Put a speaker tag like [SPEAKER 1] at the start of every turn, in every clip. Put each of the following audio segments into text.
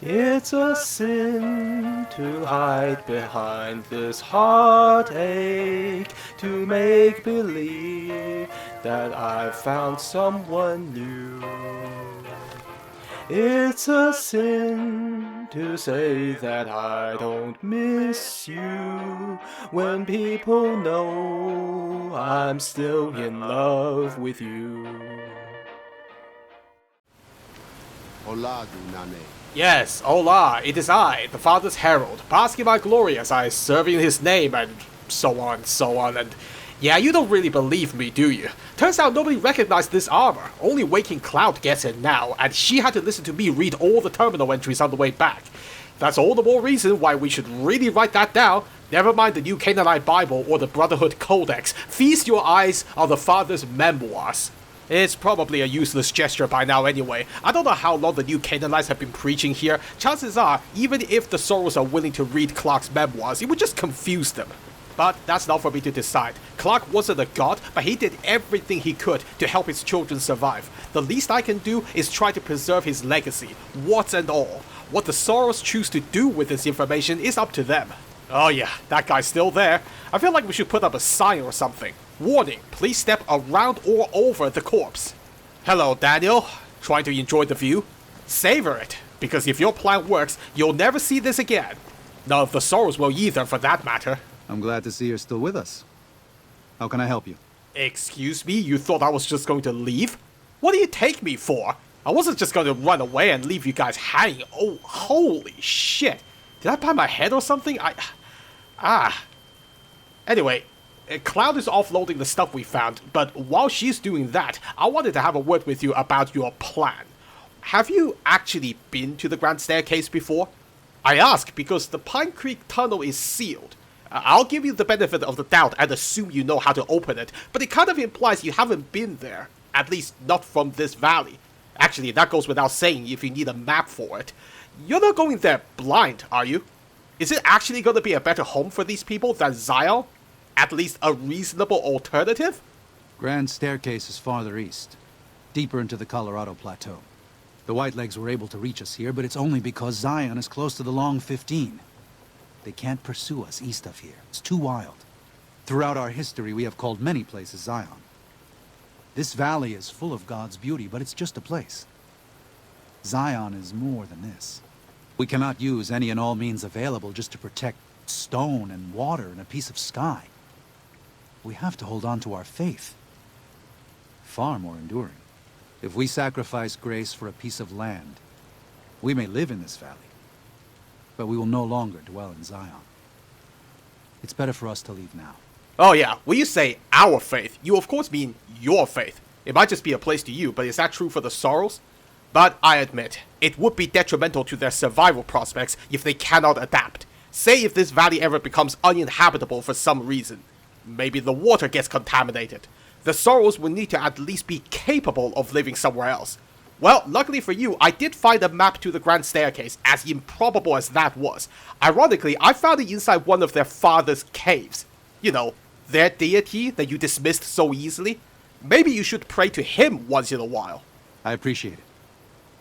[SPEAKER 1] It's a sin to hide behind this heartache, to make believe that I've found someone new. It's a sin to say that I don't miss you when people know I'm still in love with you.
[SPEAKER 2] Hola, Nane.
[SPEAKER 3] Yes, hola, it is I, the Father's Herald, basking my glory as I serve in his name, and so on, and yeah, you don't really believe me, do you? Turns out nobody recognized this armor, only Waking Cloud gets it now, and she had to listen to me read all the terminal entries on the way back. That's all the more reason why we should really write that down. Never mind the New Canaanite Bible or the Brotherhood Codex, feast your eyes on the Father's memoirs. It's probably a useless gesture by now anyway. I don't know how long the New Canaanites have been preaching here. Chances are, even if the Soros are willing to read Clark's memoirs, it would just confuse them. But that's not for me to decide. Clark wasn't a god, but he did everything he could to help his children survive. The least I can do is try to preserve his legacy, warts and all. What the Soros choose to do with this information is up to them. Oh yeah, that guy's still there. I feel like we should put up a sign or something. Warning, please step around or over the corpse. Hello, Daniel. Trying to enjoy the view? Savor it, because if your plan works, you'll never see this again. None of the Soros will either, for that matter.
[SPEAKER 4] I'm glad to see you're still with us. How can I help you?
[SPEAKER 3] Excuse me, you thought I was just going to leave? What do you take me for? I wasn't just going to run away and leave you guys hanging. Oh, holy shit. Did I bang my head or something? Anyway, Cloud is offloading the stuff we found, but while she's doing that, I wanted to have a word with you about your plan. Have you actually been to the Grand Staircase before? I ask because the Pine Creek Tunnel is sealed. I'll give you the benefit of the doubt and assume you know how to open it, but it kind of implies you haven't been there. At least not from this valley. Actually, that goes without saying if you need a map for it. You're not going there blind, are you? Is it actually going to be a better home for these people than Zion? At least a reasonable alternative?
[SPEAKER 4] Grand Staircase is farther east, deeper into the Colorado Plateau. The Whitelegs were able to reach us here, but it's only because Zion is close to the Long 15. They can't pursue us east of here. It's too wild. Throughout our history, we have called many places Zion. This valley is full of God's beauty, but it's just a place. Zion is more than this. We cannot use any and all means available just to protect stone and water and a piece of sky. We have to hold on to our faith. Far more enduring. If we sacrifice grace for a piece of land, we may live in this valley, but we will no longer dwell in Zion. It's better for us to leave now.
[SPEAKER 3] Oh yeah, when you say our faith, you of course mean your faith. It might just be a place to you, but is that true for the Sorrows? But I admit, it would be detrimental to their survival prospects if they cannot adapt. Say if this valley ever becomes uninhabitable for some reason. Maybe the water gets contaminated. The Sorrows will need to at least be capable of living somewhere else. Well, luckily for you, I did find a map to the Grand Staircase, as improbable as that was. Ironically, I found it inside one of their father's caves. You know, their deity that you dismissed so easily. Maybe you should pray to him once in a while.
[SPEAKER 4] I appreciate it.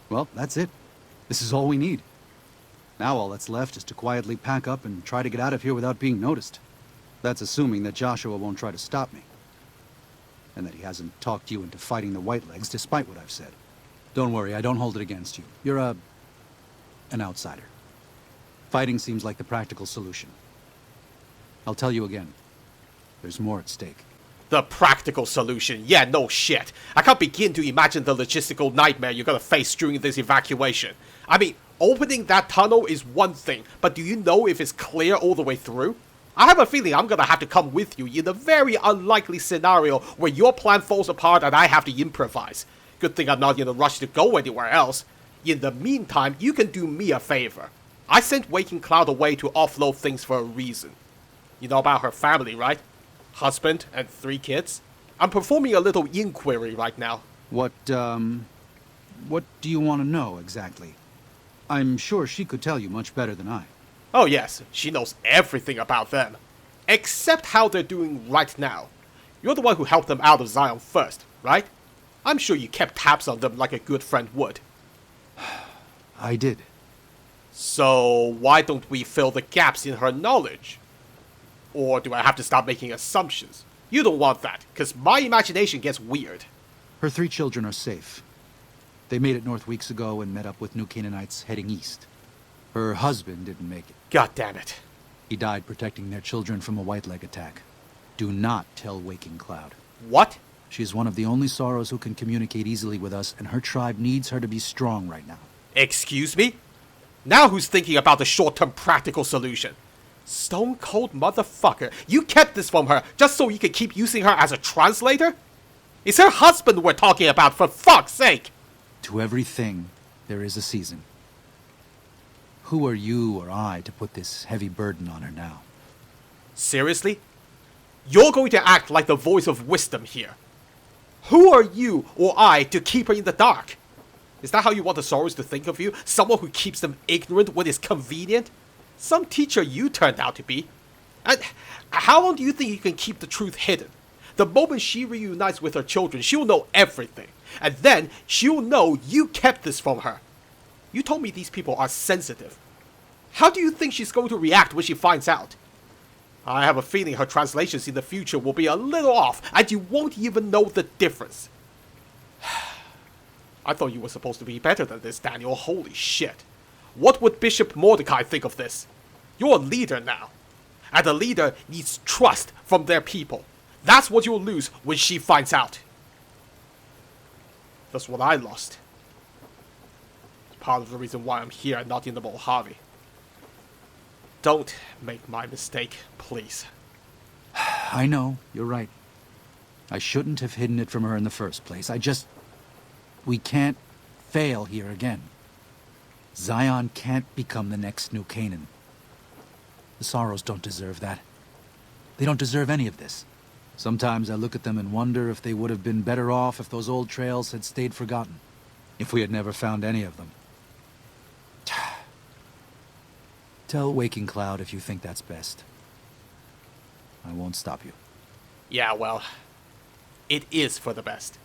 [SPEAKER 4] Well, that's it. This is all we need. Now all that's left is to quietly pack up and try to get out of here without being noticed. That's assuming that Joshua won't try to stop me. And that he hasn't talked you into fighting the Whitelegs despite what I've said. Don't worry, I don't hold it against you. You're an outsider. Fighting seems like the practical solution. I'll tell you again. There's more at stake.
[SPEAKER 3] The practical solution. Yeah, no shit. I can't begin to imagine the logistical nightmare you're gonna face during this evacuation. I mean, opening that tunnel is one thing, but do you know if it's clear all the way through? I have a feeling I'm gonna have to come with you in a very unlikely scenario where your plan falls apart and I have to improvise. Good thing I'm not in a rush to go anywhere else. In the meantime, you can do me a favor. I sent Waking Cloud away to offload things for a reason. You know about her family, right? Husband and 3 kids. I'm performing a little inquiry right now.
[SPEAKER 4] What do you want to know exactly? I'm sure she could tell you much better than I.
[SPEAKER 3] Oh yes, she knows everything about them. Except how they're doing right now. You're the one who helped them out of Zion first, right? I'm sure you kept tabs on them like a good friend would.
[SPEAKER 4] I did.
[SPEAKER 3] So why don't we fill the gaps in her knowledge? Or do I have to start making assumptions? You don't want that, because my imagination gets weird.
[SPEAKER 4] Her 3 children are safe. They made it north weeks ago and met up with New Canaanites heading east. Her husband didn't make it.
[SPEAKER 3] God damn it.
[SPEAKER 4] He died protecting their children from a white leg attack. Do not tell Waking Cloud.
[SPEAKER 3] What?
[SPEAKER 4] She is one of the only Sorrows who can communicate easily with us, and her tribe needs her to be strong right now.
[SPEAKER 3] Excuse me? Now who's thinking about the short-term practical solution? Stone cold motherfucker, you kept this from her just so you could keep using her as a translator? It's her husband we're talking about, for fuck's sake!
[SPEAKER 4] To everything, there is a season. Who are you or I to put this heavy burden on her now?
[SPEAKER 3] Seriously? You're going to act like the voice of wisdom here. Who are you or I to keep her in the dark? Is that how you want the Sorrows to think of you? Someone who keeps them ignorant when it's convenient? Some teacher you turned out to be. And how long do you think you can keep the truth hidden? The moment she reunites with her children, she'll know everything. And then she'll know you kept this from her. You told me these people are sensitive. How do you think she's going to react when she finds out? I have a feeling her translations in the future will be a little off, and you won't even know the difference. I thought you were supposed to be better than this, Daniel. Holy shit. What would Bishop Mordecai think of this? You're a leader now. And a leader needs trust from their people. That's what you'll lose when she finds out. That's what I lost. It's part of the reason why I'm here and not in the Mojave. Don't make my mistake, please.
[SPEAKER 4] I know, you're right. I shouldn't have hidden it from her in the first place. We can't fail here again. Zion can't become the next New Canaan. The Sorrows don't deserve that. They don't deserve any of this. Sometimes I look at them and wonder if they would have been better off if those old trails had stayed forgotten. If we had never found any of them. Tell Waking Cloud if you think that's best. I won't stop you.
[SPEAKER 3] Yeah, well, it is for the best.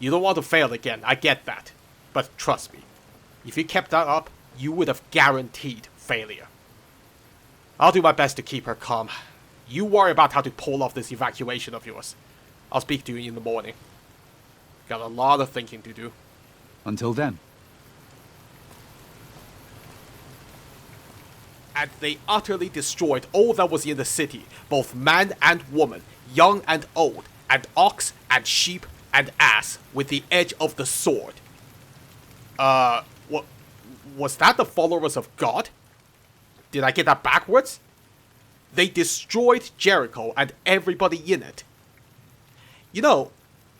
[SPEAKER 3] You don't want to fail again, I get that. But trust me, if you kept that up, you would have guaranteed failure. I'll do my best to keep her calm. You worry about how to pull off this evacuation of yours. I'll speak to you in the morning. Got a lot of thinking to do.
[SPEAKER 4] Until then.
[SPEAKER 3] And they utterly destroyed all that was in the city, both man and woman, young and old, and ox and sheep and ass, with the edge of the sword. What was that the followers of God? Did I get that backwards? They destroyed Jericho and everybody in it. You know,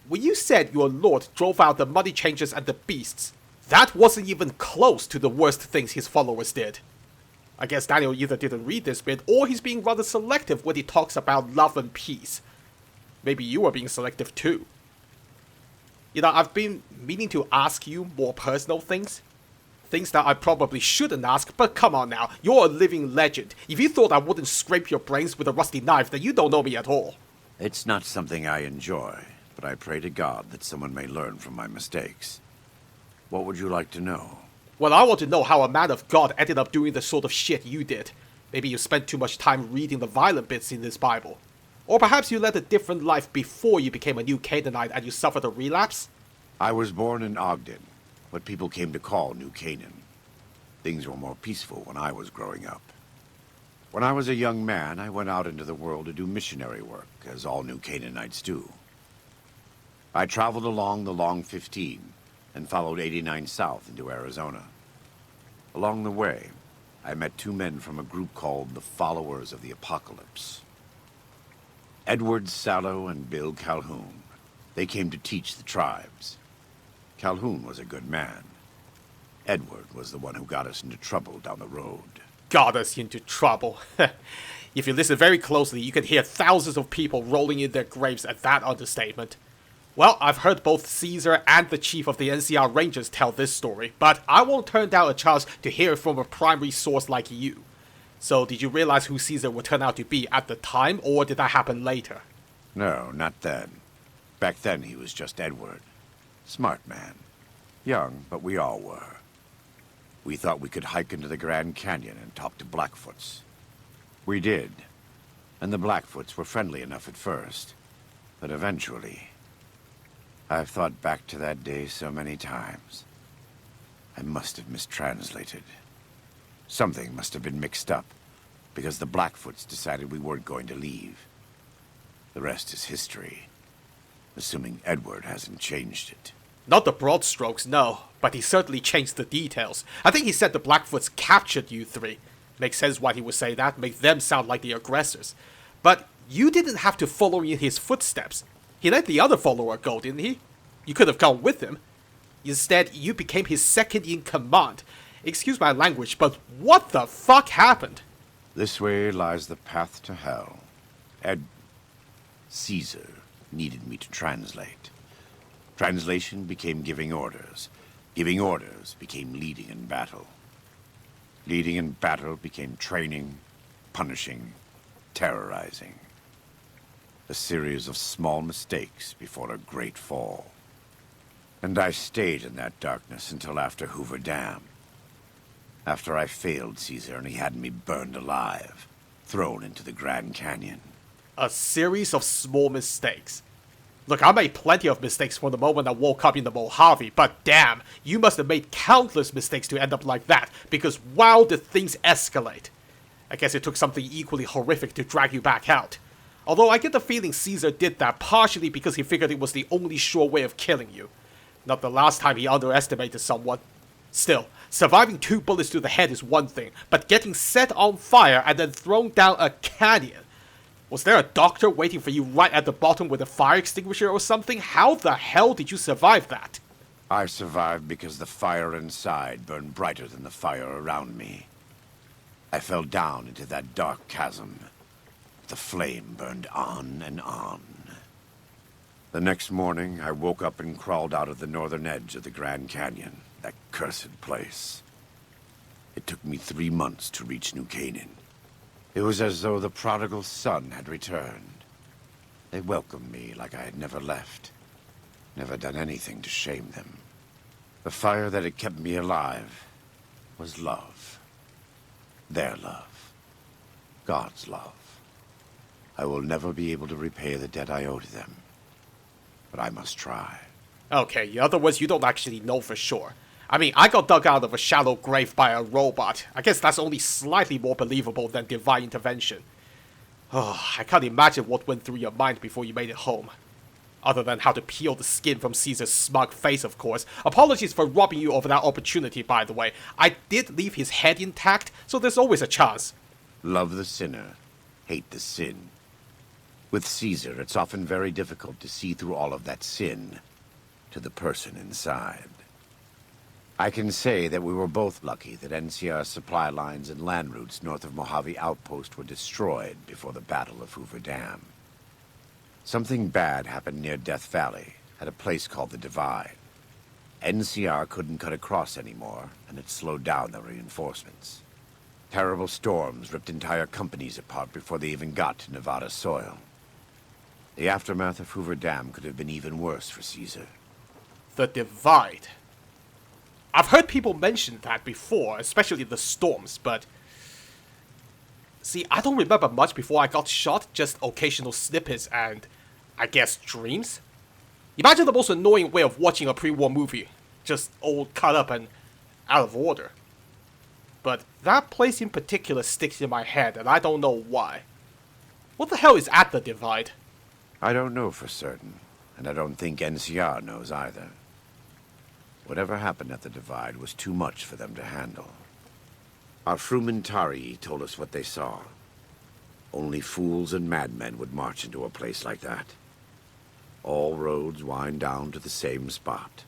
[SPEAKER 3] when you said your lord drove out the money changers and the beasts, that wasn't even close to the worst things his followers did. I guess Daniel either didn't read this bit, or he's being rather selective when he talks about love and peace. Maybe you are being selective too. You know, I've been meaning to ask you more personal things. Things that I probably shouldn't ask, but come on now, you're a living legend. If you thought I wouldn't scrape your brains with a rusty knife, then you don't know me at all.
[SPEAKER 5] It's not something I enjoy, but I pray to God that someone may learn from my mistakes. What would you like to know?
[SPEAKER 3] Well, I want to know how a man of God ended up doing the sort of shit you did. Maybe you spent too much time reading the violent bits in this Bible. Or perhaps you led a different life before you became a new Canaanite and you suffered a relapse?
[SPEAKER 5] I was born in Ogden, what people came to call New Canaan. Things were more peaceful when I was growing up. When I was a young man, I went out into the world to do missionary work, as all New Canaanites do. I traveled along the Long 15 and followed 89 south into Arizona. Along the way, I met 2 men from a group called the Followers of the Apocalypse. Edward Sallow and Bill Calhoun. They came to teach the tribes. Calhoun was a good man. Edward was the one who got us into trouble down the road.
[SPEAKER 3] Got us into trouble. If you listen very closely, you can hear thousands of people rolling in their graves at that understatement. Well, I've heard both Caesar and the chief of the NCR Rangers tell this story, but I won't turn down a chance to hear it from a primary source like you. So, did you realize who Caesar would turn out to be at the time, or did that happen later?
[SPEAKER 5] No, not then. Back then he was just Edward. Smart man. Young, but we all were. We thought we could hike into the Grand Canyon and talk to Blackfoots. We did, and the Blackfoots were friendly enough at first, but eventually... I've thought back to that day so many times. I must have mistranslated. Something must have been mixed up, because the Blackfoots decided we weren't going to leave. The rest is history, assuming Edward hasn't changed it.
[SPEAKER 3] Not the broad strokes, no, but he certainly changed the details. I think he said the Blackfoots captured you three. Makes sense why he would say that, make them sound like the aggressors. But you didn't have to follow in his footsteps. He let the other follower go, didn't he? You could have gone with him. Instead, you became his second in command. Excuse my language, but what the fuck happened?
[SPEAKER 5] This way lies the path to hell. Caesar needed me to translate. Translation became giving orders. Giving orders became leading in battle. Leading in battle became training, punishing, terrorizing. A series of small mistakes before a great fall. And I stayed in that darkness until after Hoover Dam. After I failed Caesar and he had me burned alive, thrown into the Grand Canyon.
[SPEAKER 3] A series of small mistakes. Look, I made plenty of mistakes from the moment I woke up in the Mojave, but damn, you must have made countless mistakes to end up like that, because wow did things escalate. I guess it took something equally horrific to drag you back out. Although I get the feeling Caesar did that partially because he figured it was the only sure way of killing you. Not the last time he underestimated someone. Still, surviving 2 bullets to the head is one thing, but getting set on fire and then thrown down a canyon... Was there a doctor waiting for you right at the bottom with a fire extinguisher or something? How the hell did you survive that?
[SPEAKER 5] I survived because the fire inside burned brighter than the fire around me. I fell down into that dark chasm. The flame burned on and on. The next morning, I woke up and crawled out of the northern edge of the Grand Canyon, that cursed place. It took me 3 months to reach New Canaan. It was as though the prodigal son had returned. They welcomed me like I had never left, never done anything to shame them. The fire that had kept me alive was love. Their love. God's love. I will never be able to repay the debt I owe to them, but I must try.
[SPEAKER 3] Okay, in other words, you don't actually know for sure. I mean, I got dug out of a shallow grave by a robot. I guess that's only slightly more believable than divine intervention. Oh, I can't imagine what went through your mind before you made it home. Other than how to peel the skin from Caesar's smug face, of course. Apologies for robbing you of that opportunity, by the way. I did leave his head intact, so there's always a chance.
[SPEAKER 5] Love the sinner, hate the sin. With Caesar, it's often very difficult to see through all of that sin to the person inside. I can say that we were both lucky that NCR supply lines and land routes north of Mojave Outpost were destroyed before the Battle of Hoover Dam. Something bad happened near Death Valley, at a place called the Divide. NCR couldn't cut across anymore, and it slowed down the reinforcements. Terrible storms ripped entire companies apart before they even got to Nevada soil. The aftermath of Hoover Dam could have been even worse for Caesar.
[SPEAKER 3] The Divide. I've heard people mention that before, especially the storms, but... See, I don't remember much before I got shot, just occasional snippets and, I guess, dreams? Imagine the most annoying way of watching a pre-war movie. Just all cut up and out of order. But that place in particular sticks in my head, and I don't know why. What the hell is at the Divide?
[SPEAKER 5] I don't know for certain, and I don't think NCR knows either. Whatever happened at the Divide was too much for them to handle. Our Frumentari told us what they saw. Only fools and madmen would march into a place like that. All roads wind down to the same spot,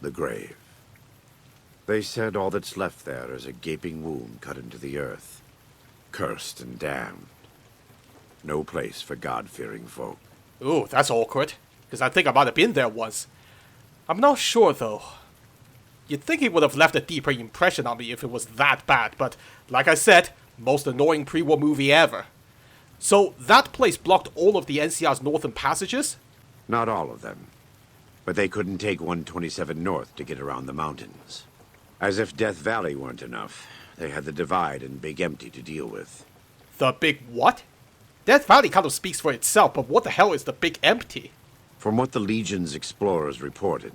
[SPEAKER 5] the grave. They said all that's left there is a gaping wound cut into the earth, cursed and damned. No place for God-fearing folk.
[SPEAKER 3] Ooh, that's awkward, because I think I might have been there once. I'm not sure, though. You'd think it would have left a deeper impression on me if it was that bad, but like I said, most annoying pre-war movie ever. So that place blocked all of the NCR's northern passages?
[SPEAKER 5] Not all of them, but they couldn't take 127 north to get around the mountains. As if Death Valley weren't enough, they had the Divide and Big Empty to deal with.
[SPEAKER 3] The Big what? Death Valley kind of speaks for itself, but what the hell is the Big Empty?
[SPEAKER 5] From what the Legion's explorers reported,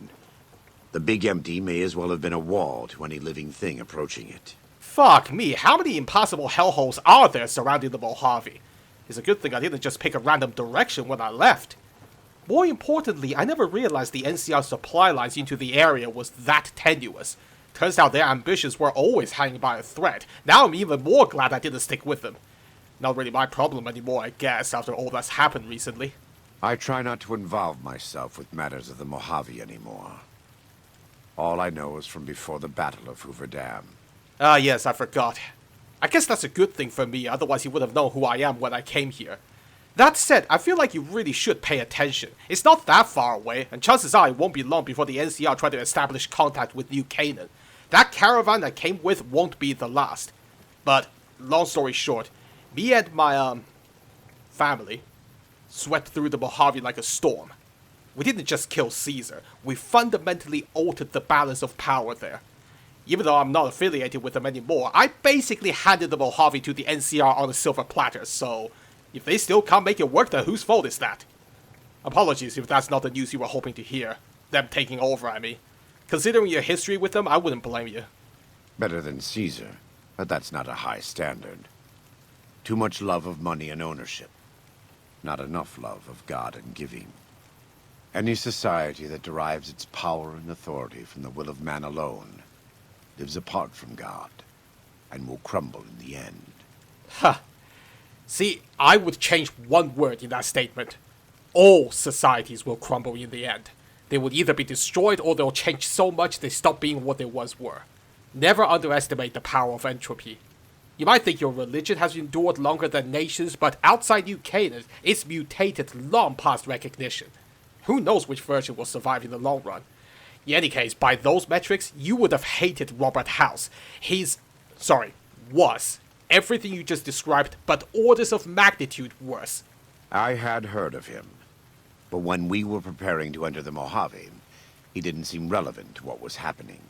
[SPEAKER 5] the Big Empty may as well have been a wall to any living thing approaching it.
[SPEAKER 3] Fuck me, how many impossible hellholes are there surrounding the Mojave? It's a good thing I didn't just pick a random direction when I left. More importantly, I never realized the NCR supply lines into the area was that tenuous. Turns out their ambitions were always hanging by a thread. Now I'm even more glad I didn't stick with them. Not really my problem anymore, I guess, after all that's happened recently.
[SPEAKER 5] I try not to involve myself with matters of the Mojave anymore. All I know is from before the Battle of Hoover Dam.
[SPEAKER 3] Ah, yes, I forgot. I guess that's a good thing for me, otherwise you would have known who I am when I came here. That said, I feel like you really should pay attention. It's not that far away, and chances are it won't be long before the NCR try to establish contact with New Canaan. That caravan that came with won't be the last. But, long story short, me and my, family swept through the Mojave like a storm. We didn't just kill Caesar, we fundamentally altered the balance of power there. Even though I'm not affiliated with them anymore, I basically handed the Mojave to the NCR on a silver platter, so if they still can't make it work, then whose fault is that? Apologies if that's not the news you were hoping to hear. Them taking over, I mean. Considering your history with them, I wouldn't blame you.
[SPEAKER 5] Better than Caesar, but that's not a high standard. Too much love of money and ownership. Not enough love of God and giving. Any society that derives its power and authority from the will of man alone lives apart from God, and will crumble in the end.
[SPEAKER 3] Huh. See, I would change one word in that statement. All societies will crumble in the end. They will either be destroyed or they'll change so much they stop being what they once were. Never underestimate the power of entropy. You might think your religion has endured longer than nations, but outside New Canaan, it's mutated long past recognition. Who knows which version will survive in the long run? In any case, by those metrics, you would have hated Robert House. Was everything you just described, but orders of magnitude worse.
[SPEAKER 5] I had heard of him, but when we were preparing to enter the Mojave, he didn't seem relevant to what was happening.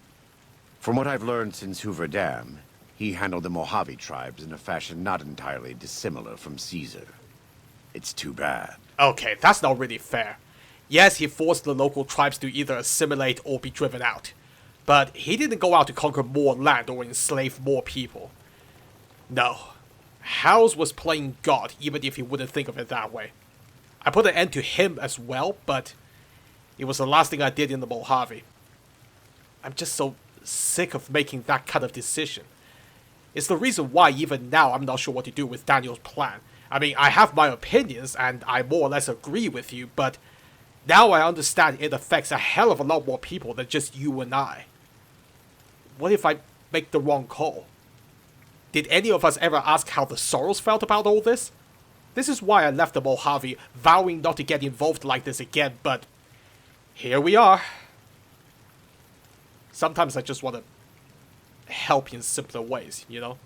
[SPEAKER 5] From what I've learned since Hoover Dam, he handled the Mojave tribes in a fashion not entirely dissimilar from Caesar. It's too bad.
[SPEAKER 3] Okay, that's not really fair. Yes, he forced the local tribes to either assimilate or be driven out. But he didn't go out to conquer more land or enslave more people. No. House was playing God, even if he wouldn't think of it that way. I put an end to him as well, but it was the last thing I did in the Mojave. I'm just so sick of making that kind of decision. It's the reason why even now I'm not sure what to do with Daniel's plan. I mean, I have my opinions, and I more or less agree with you, but now I understand it affects a hell of a lot more people than just you and I. What if I make the wrong call? Did any of us ever ask how the Sorrows felt about all this? This is why I left the Mojave, vowing not to get involved like this again, but here we are. Sometimes I just want to help in simpler ways, you know?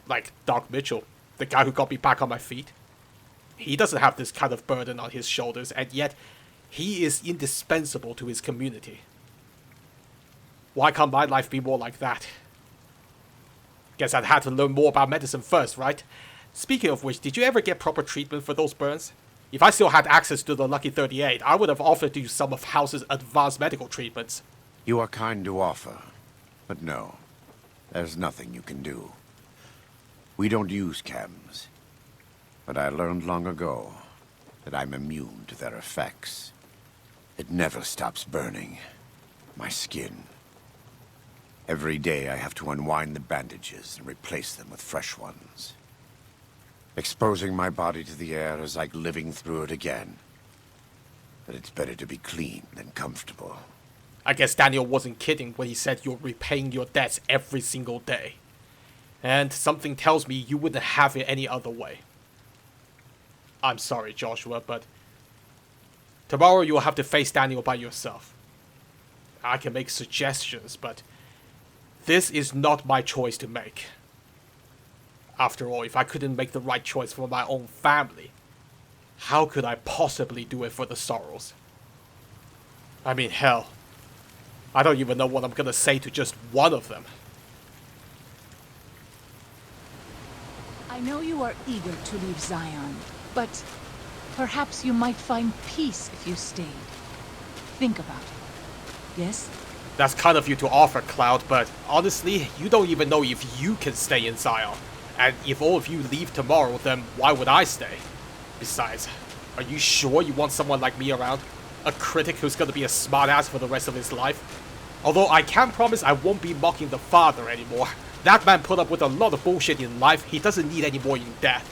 [SPEAKER 3] Like Doc Mitchell, the guy who got me back on my feet. He doesn't have this kind of burden on his shoulders, and yet he is indispensable to his community. Why can't my life be more like that? Guess I'd had to learn more about medicine first, right? Speaking of which, did you ever get proper treatment for those burns? If I still had access to the Lucky 38, I would have offered you some of House's advanced medical treatments.
[SPEAKER 5] You are kind to offer, but no, there's nothing you can do. We don't use chems, but I learned long ago that I'm immune to their effects. It never stops burning. My skin. Every day I have to unwind the bandages and replace them with fresh ones. Exposing my body to the air is like living through it again. But it's better to be clean than comfortable.
[SPEAKER 3] I guess Daniel wasn't kidding when he said you're repaying your debts every single day. And something tells me you wouldn't have it any other way. I'm sorry, Joshua, but tomorrow you'll have to face Daniel by yourself. I can make suggestions, but this is not my choice to make. After all, if I couldn't make the right choice for my own family, how could I possibly do it for the Sorrows? I mean, hell, I don't even know what I'm gonna say to just one of them.
[SPEAKER 6] I know you are eager to leave Zion, but perhaps you might find peace if you stayed. Think about it. Yes?
[SPEAKER 3] That's kind of you to offer, Cloud, but honestly, you don't even know if you can stay in Zion. And if all of you leave tomorrow, then why would I stay? Besides, are you sure you want someone like me around? A critic who's gonna be a smartass for the rest of his life? Although I can promise I won't be mocking the father anymore. That man put up with a lot of bullshit in life, he doesn't need any more in death.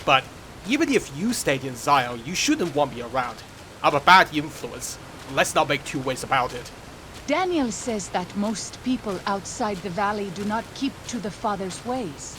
[SPEAKER 3] But even if you stayed in Zion, you shouldn't want me around. I'm a bad influence. Let's not make two ways about it.
[SPEAKER 6] Daniel says that most people outside the valley do not keep to the Father's ways.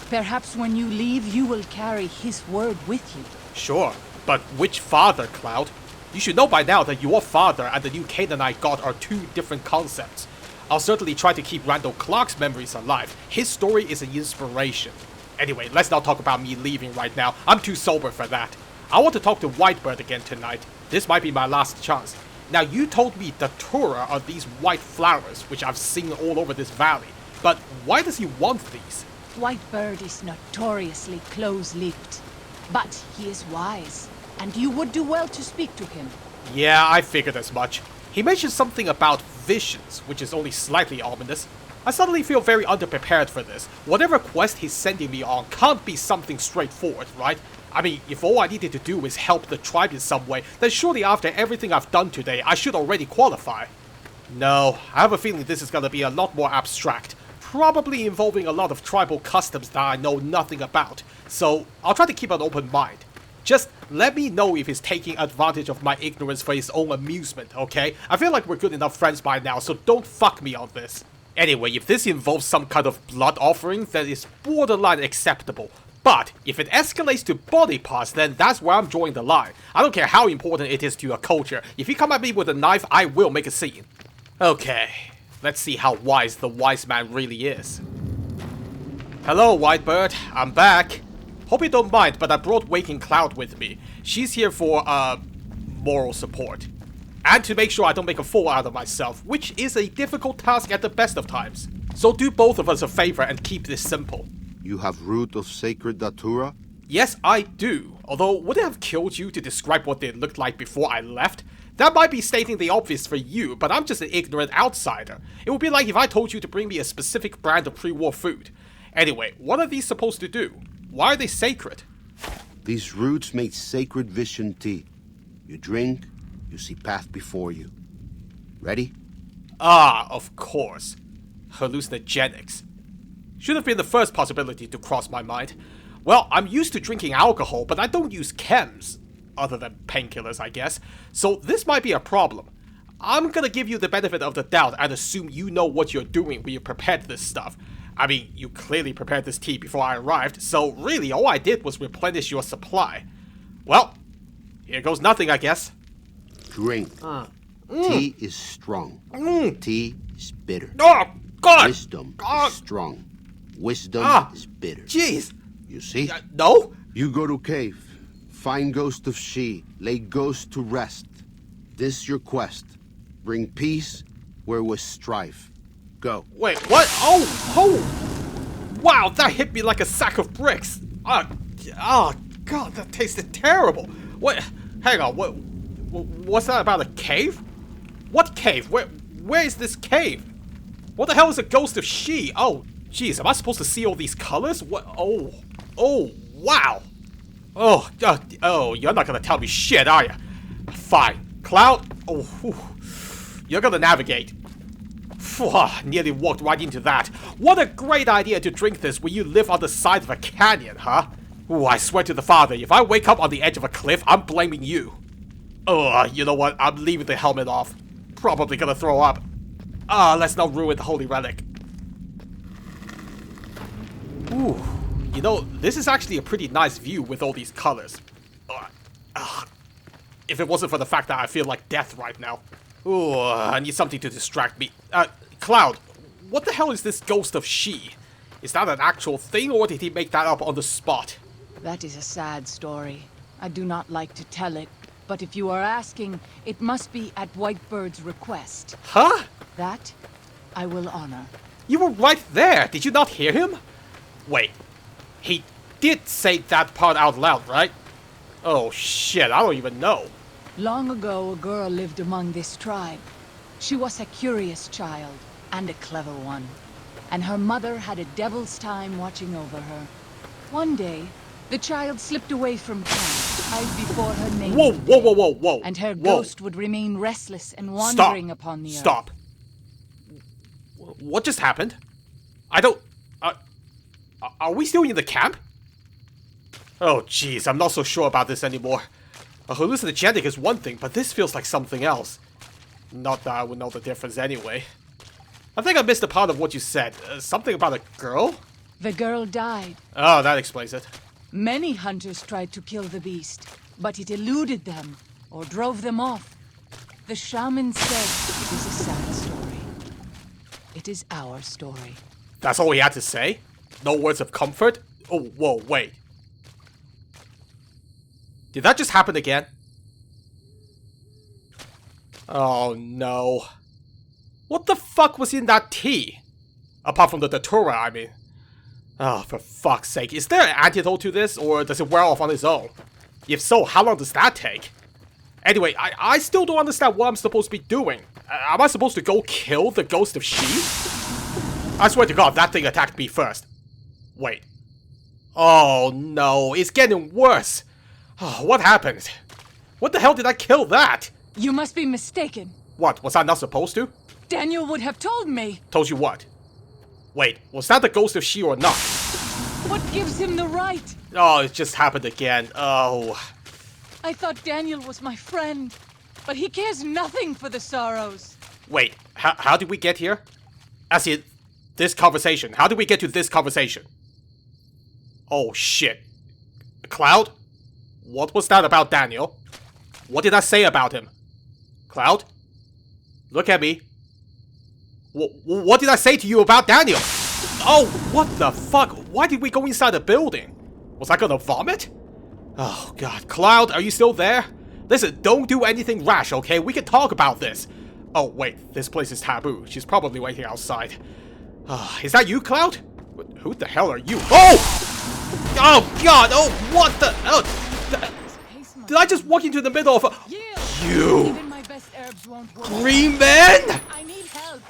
[SPEAKER 6] Perhaps when you leave, you will carry his word with you.
[SPEAKER 3] Sure, but which father, Cloud? You should know by now that your father and the new Canaanite god are two different concepts. I'll certainly try to keep Randall Clark's memories alive. His story is an inspiration. Anyway, let's not talk about me leaving right now. I'm too sober for that. I want to talk to Whitebird again tonight. This might be my last chance. Now, you told me the Datura are these white flowers, which I've seen all over this valley. But why does he want these?
[SPEAKER 6] Whitebird is notoriously close-lipped, but he is wise, and you would do well to speak to him.
[SPEAKER 3] Yeah, I figured as much. He mentioned something about visions, which is only slightly ominous. I suddenly feel very underprepared for this. Whatever quest he's sending me on can't be something straightforward, right? I mean, if all I needed to do is help the tribe in some way, then surely after everything I've done today, I should already qualify. No, I have a feeling this is gonna be a lot more abstract. Probably involving a lot of tribal customs that I know nothing about. So, I'll try to keep an open mind. Just let me know if he's taking advantage of my ignorance for his own amusement, okay? I feel like we're good enough friends by now, so don't fuck me on this. Anyway, if this involves some kind of blood offering, then it's borderline acceptable. But if it escalates to body parts, then that's where I'm drawing the line. I don't care how important it is to your culture. If you come at me with a knife, I will make a scene. Okay, let's see how wise the wise man really is. Hello, Whitebird. I'm back. Hope you don't mind, but I brought Waking Cloud with me. She's here for, moral support. And to make sure I don't make a fool out of myself, which is a difficult task at the best of times. So do both of us a favor and keep this simple.
[SPEAKER 2] You have root of sacred Datura?
[SPEAKER 3] Yes, I do. Although, would it have killed you to describe what they looked like before I left? That might be stating the obvious for you, but I'm just an ignorant outsider. It would be like if I told you to bring me a specific brand of pre-war food. Anyway, what are these supposed to do? Why are they sacred?
[SPEAKER 2] These roots make sacred vision tea. You drink, you see path before you. Ready?
[SPEAKER 3] Ah, of course. Hallucinogenics. Should have been the first possibility to cross my mind. Well, I'm used to drinking alcohol, but I don't use chems. Other than painkillers, I guess. So this might be a problem. I'm gonna give you the benefit of the doubt and assume you know what you're doing when you prepared this stuff. I mean, you clearly prepared this tea before I arrived, so really all I did was replenish your supply. Well, here goes nothing, I guess.
[SPEAKER 2] Drink. Tea is strong. Tea is bitter.
[SPEAKER 3] Oh, God!
[SPEAKER 2] Wisdom
[SPEAKER 3] God.
[SPEAKER 2] is strong. Wisdom is bitter.
[SPEAKER 3] Jeez!
[SPEAKER 2] You see?
[SPEAKER 3] No?
[SPEAKER 2] You go to cave. Find ghost of she. Lay ghost to rest. This your quest. Bring peace where was strife. Go.
[SPEAKER 3] Wait, what? Oh! Wow, that hit me like a sack of bricks. Oh, God, that tasted terrible. What? Hang on, what's that about a cave? What cave? Where is this cave? What the hell is a ghost of she? Oh, jeez, am I supposed to see all these colors? What? Oh, wow. Oh, you're not gonna tell me shit, are you? Fine. Cloud? Oh, whew. You're gonna navigate. Nearly walked right into that. What a great idea to drink this when you live on the side of a canyon, huh? Ooh, I swear to the father, if I wake up on the edge of a cliff, I'm blaming you. You know what? I'm leaving the helmet off. Probably gonna throw up. Let's not ruin the holy relic. Ooh, you know, this is actually a pretty nice view with all these colors. If it wasn't for the fact that I feel like death right now. Ooh, I need something to distract me. Cloud, what the hell is this ghost of she? Is that an actual thing, or did he make that up on the spot?
[SPEAKER 6] That is a sad story. I do not like to tell it. But if you are asking, it must be at Whitebird's request.
[SPEAKER 3] Huh?
[SPEAKER 6] That I will honor.
[SPEAKER 3] You were right there. Did you not hear him? Wait. He did say that part out loud, right? Oh shit, I don't even know.
[SPEAKER 6] Long ago, a girl lived among this tribe. She was a curious child, and a clever one. And her mother had a devil's time watching over her. One day, the child slipped away from camp, right before her name.
[SPEAKER 3] Whoa, whoa, whoa, whoa, whoa.
[SPEAKER 6] And her
[SPEAKER 3] whoa.
[SPEAKER 6] ghost would remain restless and wandering upon the earth.
[SPEAKER 3] Stop. What just happened? I don't... are we still in the camp? Oh, jeez, I'm not so sure about this anymore. A hallucinogenic is one thing, but this feels like something else. Not that I would know the difference anyway. I think I missed a part of what you said. Something about a girl?
[SPEAKER 6] The girl died.
[SPEAKER 3] Oh, that explains it.
[SPEAKER 6] Many hunters tried to kill the beast, but it eluded them, or drove them off. The shaman said it is a sad story. It is our story.
[SPEAKER 3] That's all he had to say? No words of comfort? Oh, whoa, wait. Did that just happen again? Oh, no. What the fuck was in that tea? Apart from the datura, I mean. Oh, for fuck's sake. Is there an antidote to this, or does it wear off on its own? If so, how long does that take? Anyway, I still don't understand what I'm supposed to be doing. Am I supposed to go kill the ghost of she? I swear to God, that thing attacked me first. Wait. Oh no, it's getting worse. Oh, what happened? What the hell did I kill that?
[SPEAKER 6] You must be mistaken.
[SPEAKER 3] What, was I not supposed to?
[SPEAKER 6] Daniel would have told me.
[SPEAKER 3] Told you what? Wait, was that the ghost of she or not?
[SPEAKER 6] What gives him the right?
[SPEAKER 3] Oh, it just happened again. Oh.
[SPEAKER 6] I thought Daniel was my friend, but he cares nothing for the sorrows.
[SPEAKER 3] Wait, how did we get here? As in, this conversation. How did we get to this conversation? Oh, shit. Cloud? What was that about Daniel? What did I say about him? Cloud? Look at me. What did I say to you about Daniel? Oh, what the fuck? Why did we go inside the building? Was I gonna vomit? Oh, God. Cloud, are you still there? Listen, don't do anything rash, okay? We can talk about this. Oh, wait. This place is taboo. She's probably waiting outside. Is that you, Cloud? Who the hell are you? Oh! Oh, God! Oh, what the... Oh, did I just walk into the middle of a... You!
[SPEAKER 6] Even my best herbs won't work.
[SPEAKER 3] Green man?
[SPEAKER 6] I need help.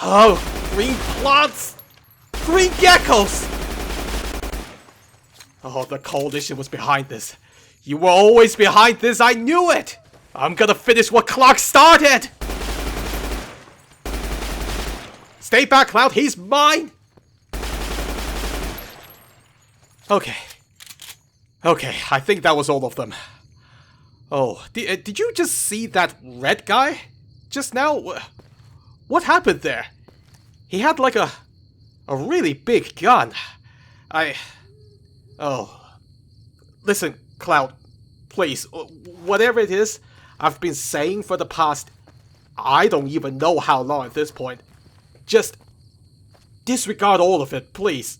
[SPEAKER 3] Oh, green plants! Green geckos! Oh, the Coalition was behind this. You were always behind this, I knew it! I'm gonna finish what Clark started! Stay back, Cloud, he's mine! Okay. Okay, I think that was all of them. Oh, did you just see that red guy? Just now? What happened there? He had like a really big gun. Oh. Listen, Cloud, please, whatever it is I've been saying for the past, I don't even know how long at this point. Just disregard all of it, please.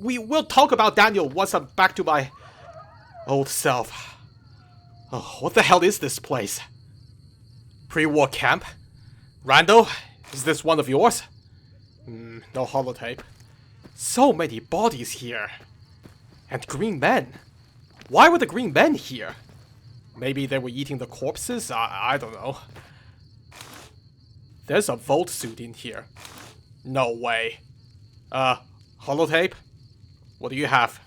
[SPEAKER 3] We'll talk about Daniel once I'm back to my old self. Oh, what the hell is this place? Pre-war camp? Randall, is this one of yours? No holotape. So many bodies here. And green men. Why were the green men here? Maybe they were eating the corpses? I don't know. There's a Volt suit in here. No way. Holotape? What do you have?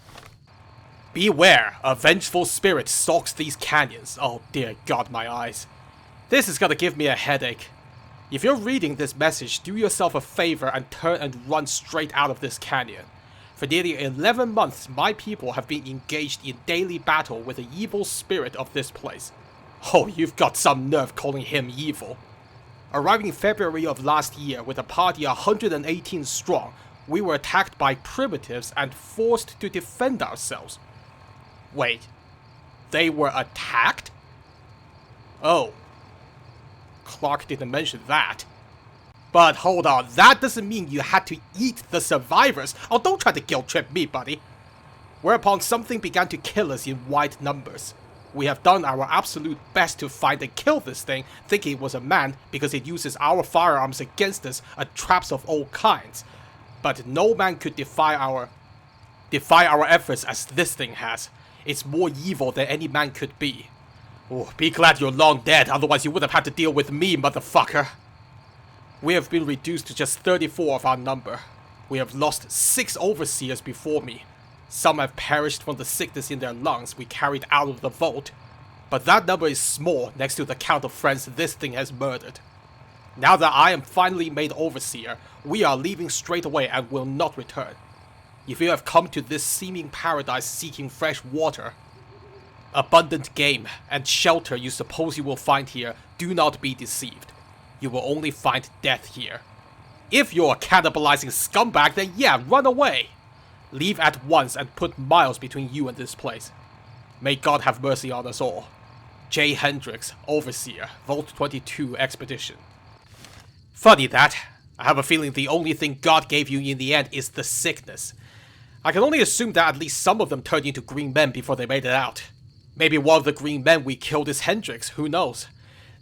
[SPEAKER 3] Beware, a vengeful spirit stalks these canyons. Oh dear God, my eyes. This is gonna give me a headache. If you're reading this message, do yourself a favor and turn and run straight out of this canyon. For nearly 11 months, my people have been engaged in daily battle with the evil spirit of this place. Oh, you've got some nerve calling him evil. Arriving in February of last year with a party 118 strong, we were attacked by primitives and forced to defend ourselves. Wait, they were attacked? Oh. Clark didn't mention that. But hold on, that doesn't mean you had to eat the survivors. Oh, don't try to guilt trip me, buddy. Whereupon something began to kill us in wide numbers. We have done our absolute best to find and kill this thing, thinking it was a man because it uses our firearms against us and traps of all kinds. But no man could defy our efforts as this thing has. It's more evil than any man could be. Oh, be glad you're long dead, otherwise you would have had to deal with me, motherfucker. We have been reduced to just 34 of our number. We have lost 6 overseers before me. Some have perished from the sickness in their lungs we carried out of the vault. But that number is small next to the count of friends this thing has murdered. Now that I am finally made overseer, we are leaving straight away and will not return. If you have come to this seeming paradise seeking fresh water, abundant game, and shelter you suppose you will find here, do not be deceived. You will only find death here. If you're a cannibalizing scumbag, then yeah, run away. Leave at once and put miles between you and this place. May God have mercy on us all. J. Hendricks, Overseer, Vault 22 Expedition. Funny that. I have a feeling the only thing God gave you in the end is the sickness. I can only assume that at least some of them turned into green men before they made it out. Maybe one of the green men we killed is Hendricks, who knows?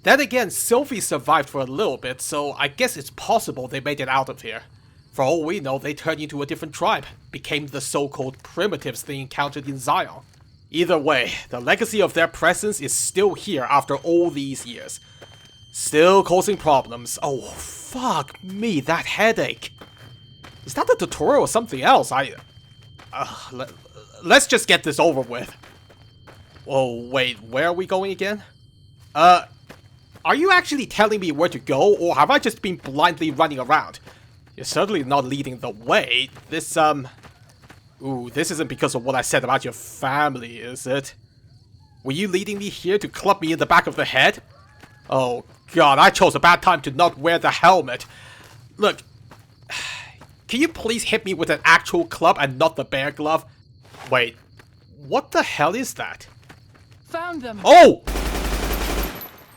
[SPEAKER 3] Then again, Sylvie survived for a little bit, so I guess it's possible they made it out of here. For all we know, they turned into a different tribe, became the so-called primitives they encountered in Zion. Either way, the legacy of their presence is still here after all these years. Still causing problems. Oh, fuck me, that headache. Is that the tutorial or something else? Let's just get this over with. Oh, wait, where are we going again? Are you actually telling me where to go, or have I just been blindly running around? You're certainly not leading the way. This isn't because of what I said about your family, is it? Were you leading me here to club me in the back of the head? Oh, God, I chose a bad time to not wear the helmet. Look, can you please hit me with an actual club and not the bear glove? Wait, what the hell is that?
[SPEAKER 6] Found them.
[SPEAKER 3] Oh!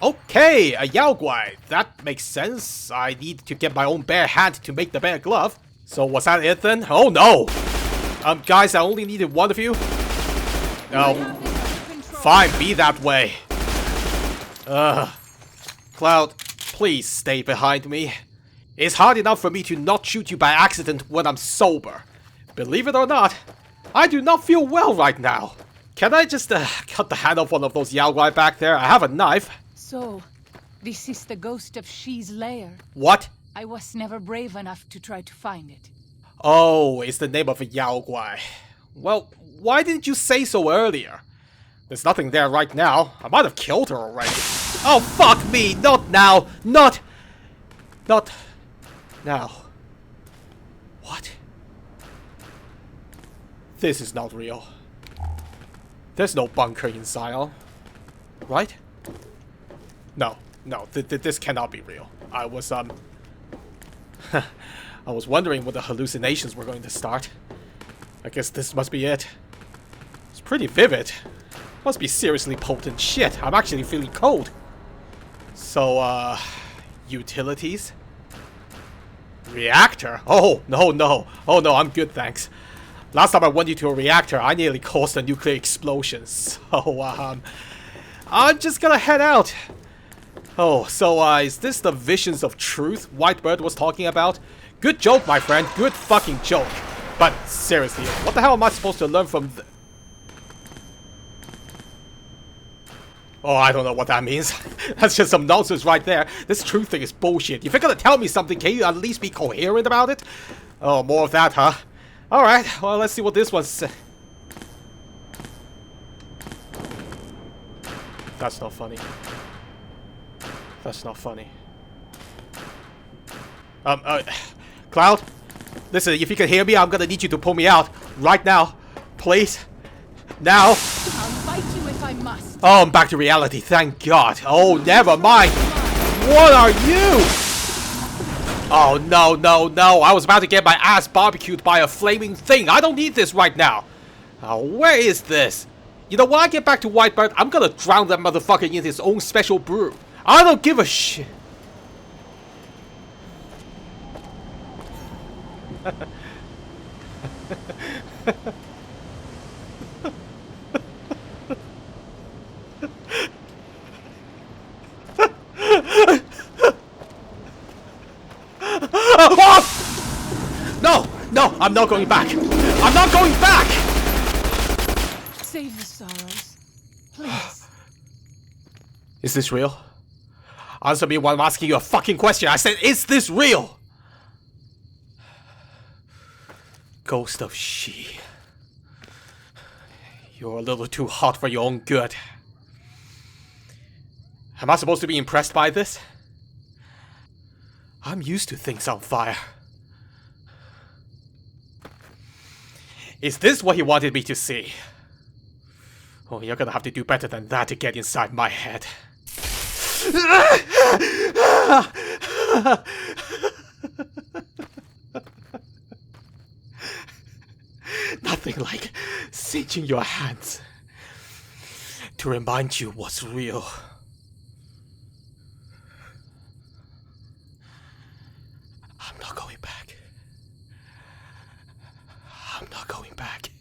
[SPEAKER 3] Okay, a Yao Guai. That makes sense. I need to get my own bear hand to make the bear glove. So was that it then? Oh no! Guys, I only needed one of you. No. Fine, be that way. Cloud, please stay behind me. It's hard enough for me to not shoot you by accident when I'm sober. Believe it or not, I do not feel well right now. Can I just cut the hand off one of those Yao Guai back there? I have a knife.
[SPEAKER 6] So, this is the ghost of She's lair.
[SPEAKER 3] What?
[SPEAKER 6] I was never brave enough to try to find it.
[SPEAKER 3] Oh, it's the name of a Yao Guai. Well, why didn't you say so earlier? There's nothing there right now. I might have killed her already. Oh, fuck me! Not now! Not now. What? This is not real. There's no bunker in Zion. Right? No, this cannot be real. I was, I was wondering when the hallucinations were going to start. I guess this must be it. It's pretty vivid. Must be seriously potent shit. I'm actually feeling cold. So, utilities? Reactor? Oh, no. Oh, no, I'm good, thanks. Last time I went into a reactor, I nearly caused a nuclear explosion. So, I'm just gonna head out. Oh, so, is this the visions of truth Whitebird was talking about? Good joke, my friend. Good fucking joke. But, seriously, what the hell am I supposed to learn from Oh, I don't know what that means. That's just some nonsense right there. This truth thing is bullshit. If you're gonna tell me something, can you at least be coherent about it? Oh, more of that, huh? Alright, well, let's see what this one's... That's not funny. That's not funny. Cloud? Listen, if you can hear me, I'm gonna need you to pull me out. Right now. Please. Now.
[SPEAKER 6] I'll fight you if I must.
[SPEAKER 3] Oh, I'm back to reality, thank God. Oh, never mind. What are you? Oh, no. I was about to get my ass barbecued by a flaming thing. I don't need this right now. Oh, where is this? You know, when I get back to Whitebird, I'm gonna drown that motherfucker in his own special brew. I don't give a shit. No! No! I'm not going back! I'm not going back!
[SPEAKER 6] Save the sorrows. Please.
[SPEAKER 3] Is this real? Answer me while I'm asking you a fucking question. I said, is this real? Ghost of She. You're a little too hot for your own good. Am I supposed to be impressed by this? I'm used to things on fire. Is this what he wanted me to see? Oh, you're gonna have to do better than that to get inside my head. Nothing like cinching your hands to remind you what's real. I'm not going back. I'm not going back.